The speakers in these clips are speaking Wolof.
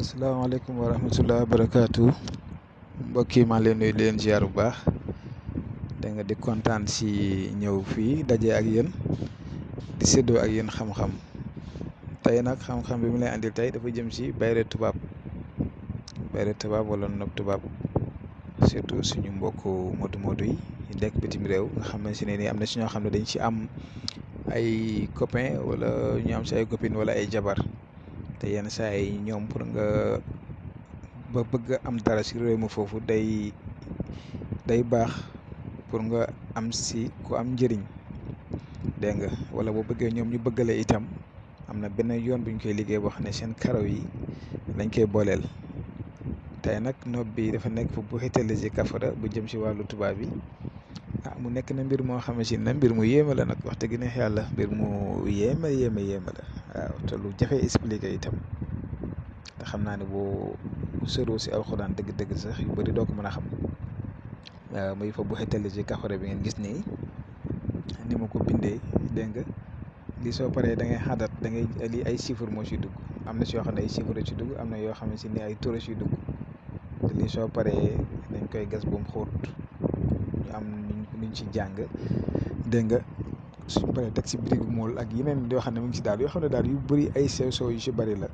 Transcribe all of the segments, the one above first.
asalaamaaleykum wa rahmatulah barakaatu mbokk yi maa leen nuyu leen ziar bu baax da nga di kontaan si ñëw fii daje ak yéen di séddoo ak yéen xam-xam tey nag xam-xam bi mu lay andil tey dafa jëm si bayre tubaab wala nopp tubaab surtout suñu mbokku modu yi nekk bitim réew nga xam ne si ne nii am na si ñoo xam ne dañ si am ay copain wala ñu am si ay copine wala ay jabar. te yenn saa yi ñoom pour nga ba bëgg am dara si réew mi foofu day baax pour nga am si ku am njëriñ dégg nga wala boo bëggee ñoom ñu bëggale itam am na benn yoon bu ñu koy liggéey boo xam ne seen karaw yi dañ koy booleel. tey nag nopp bi dafa nekk fu bu xetali si kafara bu jëm si wàllu tubaab bi mu nekk na mbir moo xam ne si ne mbir mu yéeme la nag wax dëgg neex yàlla mbir mu yéeme la waaw te lu jafe expliqué itam te xam naa ne boo sëroo si alxuraan dëgg-dëgg sax yu bëri doo ko mën a xam muy fa bu xetali si kafara bi ngeen gis nii ni ma ko bindee dégg nga lii soo paree da ngay xadat da ngay lii ay chiffres moo ciy dugg am na si yoo xam ne ay chiffres ci dugg am na yoo xam ne si ni ay tours ciy dugg te lii soo paree dañ koy gas ba mu xóot ñu am nuñ ci jàng dégg nga suñ paree teg si birigu mool ak yeneen yoo xam ne mu ngi si daal yoo xam ne daal yu bëri ay sew yu si bëri la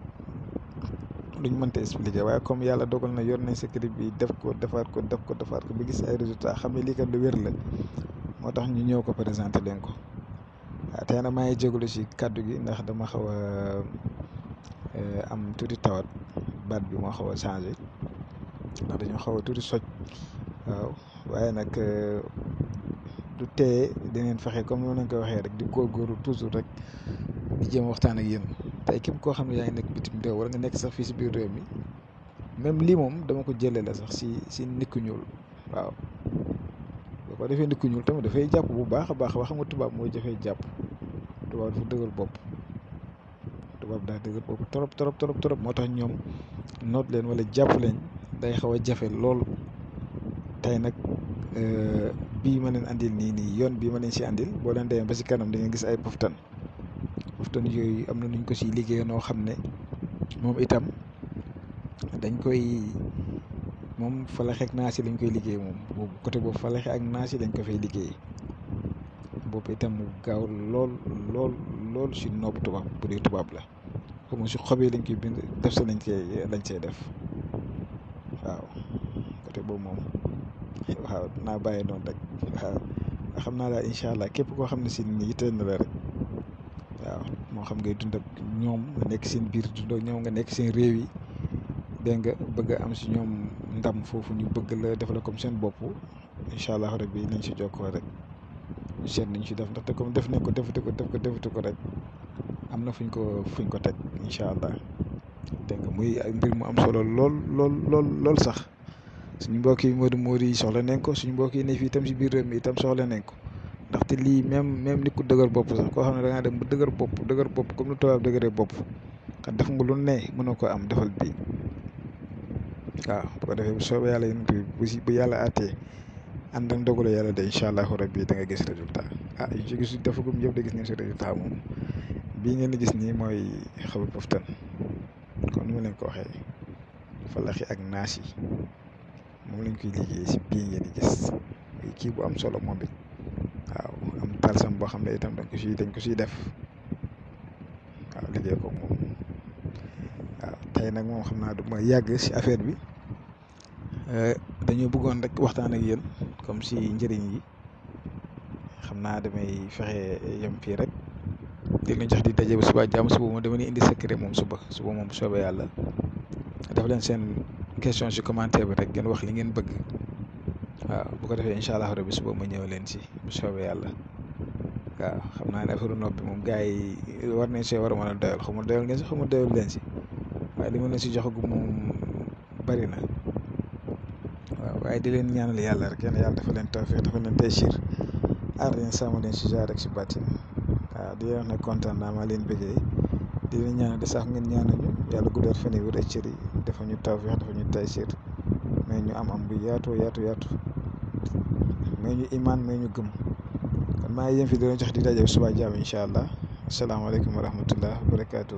luñ mënta expliquer waaye comme yàlla dogal na yor nañ secret bi def ko defaat ko ba gis ay résultats xam ne lii kat lu wér la moo tax ñu ñëw ko présenté leen ko waaw tey nag maa ngi jégalu si kàddu gi ndax dama xaw a am tuuti tawat baat bi moo xaw a changé ndax dañoo xaw a tuuti soj waaw waaye nag du tee dangeen fexe comme ni ma leen ko waxee rek di góorgóorlu toujours rek di jéem waxtaan ak yéen tey képp koo xam ne yaa ngi nekk bitim réew wala nga nekk sax fii si biir réew mi même lii moom dama ko jëlee la sax si nit ku ñuul waaw boo ko defee nit ku ñuul tamit dafay jàpp bu baax a baax xam nga tubaab mooy jafee jàpp tubaab dafa dëgër bopp daa dëgër bopp trop moo tax ñoom noot leen wala jàpp leen day xaw a jafe lool tey nag bii ma leen andil nii yoon bii ma leen si andil boo leen demee ba si kanam di nga gis ay poftan yooyu am na nuñ ko si liggéey noo xam ne moom itam dañ koy moom falaxe ak naasi lañ koy liggéey moom boobu côté boobu falaxe ak naasi lañ ko fay liggéey boobu itam mu gaaw lool si noobu tubaab bu dee tubaab la comme si xob yi lañ koy bind def sa lañ cay def waaw côté boobu moom waaw naa bàyyi noonu rek waaw xam naa daal incha allah képp koo xam ne si ni yitteel na la rek waaw moo xam ngay dund ak ñoom nga nekk seen biir dund ak ñoom nga nekk seen réew yi dégg nga bëgg a am si ñoom ndam foofu ñu bëgg la def la comme seen bopp incha allah rabbi nañ si jokkoo rek ñu seet nañ si def ndaxte comme def nañ ko defatu ko rek am na fuñ ko teg incha allah dégg nga muy mbir mu am solo lool sax. suñu mbokk yi Modou yi soxla nañ ko suñu mbokk yi ne fii itam si biir réew mi itam soxla nañ ko ndaxte lii même nit ku dëgër bopp sax koo xam ne da ngaa dem ba dëgër bopp comme lu tubaab dëgëree bopp xam def nga lu ne mënoo ko am defal bii waaw bu ko defee bu soobee yàlla yéen bu yàlla àttee ànd ak ndogalu yàlla de incha allahu rabbi da nga gis résultat yu ci gis defagum yëpp da gis ngeen si résultat moom bii ngeen di gis nii mooy xabu poftan comme ni ma leen ko waxee falaxi ak naas yi moom lañ koy liggéey si bii ngeen di gis kii bu am solo moom it waaw am talsam boo xam ne itam dañ ko siy def waaw liggéey ko moom waaw tey nag moom xam naa du ma yàgg si affaire bi dañoo bëggoon rek waxtaan ak yéen comme si njëriñ yi xam naa damay fexe yem fii rek di leen jox di daje ba suba jàmm suba moom dama ni indi secret moom suba moom bu soobee yàlla def leen seen question ci commentaire bi rek ngeen wax li ngeen bëgg waaw bu ko defee incha allah rabbi suba ma ñëw leen si bu soobee yàlla waaw xam naa ne affaire noppi moom gars yi war nañ see war a mën a doyal xaw ma doyal ngeen si xaw ma doyal leen si waaye li ma leen si joxagu moom bari na waaw waaye di leen ñaanal yàlla rek yàlla dafa leen tawfiq dafa leen taysiir aar leen sàmm leen si jaar rek si bàttin waaw di leen wax ne kontaan naa maa leen bëggee di leen ñaanal di sax ngeen ñaanal ñu yàlla guddal fan yi wér ak cër yi dafa ñu tawfiq dafa ñu taysiir mais ñu am bu yaatu mais ñu imaan mais ñu gëm kon maa ngi yem fi di leen jox di daje suba jàmm incha allah asalaamaaleykum wa rahmatullah wa barakaatu.